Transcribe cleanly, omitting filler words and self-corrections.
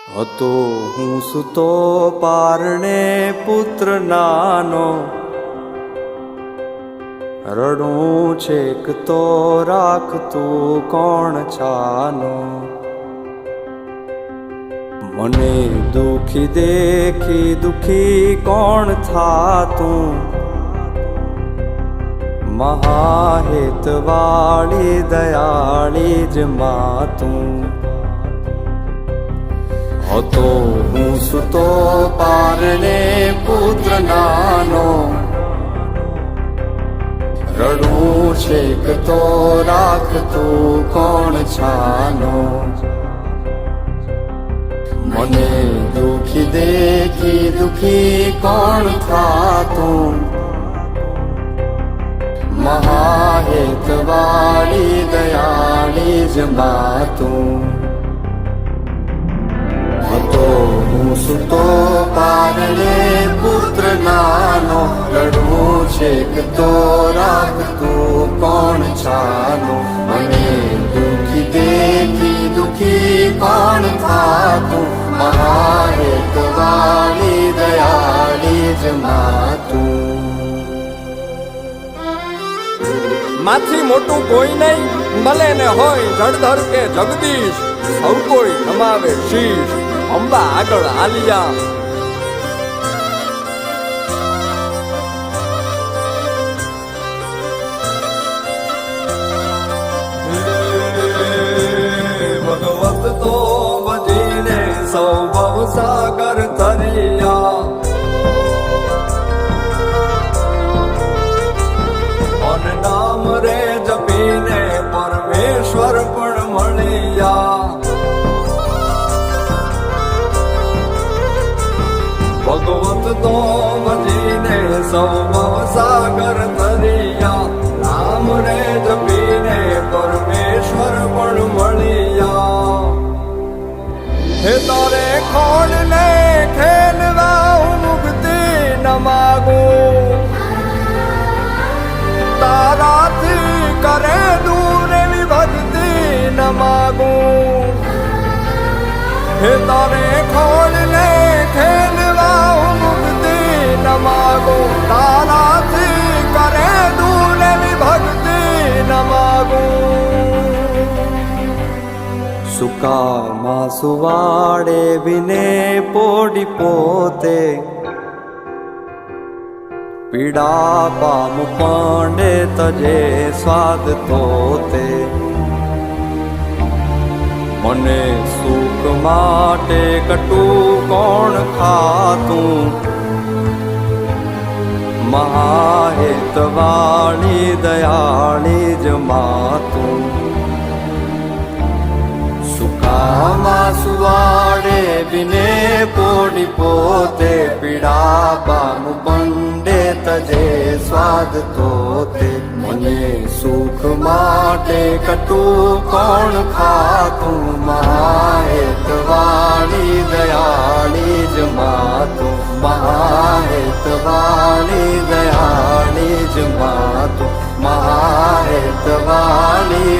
હતો હું સૂતો પારણે પુત્ર નાનો, રડું છેક તો રાખતું કોણ છાનો. મને દુખી દેખી દુખી કોણ થાતું, મહાહેતવાળી દયાળી જ માતું. હતો હું સૂતો પારણે પુત્ર નાનો, રડું છેક તો રાખતું કોણ છાનો. મને દુખી દેખી દુખી કોણ થાતું, મહાહેતવાળી દયાળી જ માતું. હતો હું સૂતો પારણે પુત્ર નાનો, રડવું છેક તો રાખતું કોણ છાનો. મને દુખી દેખી દુખી કોણ થાતું, મહાહેતવાળી દયાળી જ માતું. માથી મોટું કોઈ નહીં, ભલે ને હોય જળધર કે જગદીશ, સૌ કોઈ નમાવે શીશ અંબા આગળ આલિયા. ભગવત તો ભજીને સૌ ભવસાગર તરિયા, નામ રે જપીને પરમેશ્વર પણ મળ્યા. ભગવત તો ભજીને સૌ ભવસાગર તરિયા, નામ રે જપીને પરમેશ્વર પણ મળ્યા. હે તારે ખોડ ને ખેલવા હું મુક્તિ ન માગું, તારાથી કરે દૂર એવી ભક્તિ ન માગું. હે તારે ખોડ ને ખેલવા હું મુક્તિ ન માગું, તારાથી કરે દૂર એવી ભક્તિ ન માગું. સુકામાં સુવાડે બિને પોડી પોતે, પીડા પામ પાંડે તજે સ્વાદ તોતે. મને સુખ માટે કટું કોણ ખાતું, મહાહેતવાળી દયાળી જ માતું. સુકામાં સુવાડે બિને પોડી પોતે, પીડા પામ પાંડે તજે સ્વાદ તોતે. મને સુખ માટે કટું કોણ ખાતું, મહાહેતવાળી દયાળી જ માતું. મહાહેતવાળી દયાળી જ માતું. મહાહેતવાળી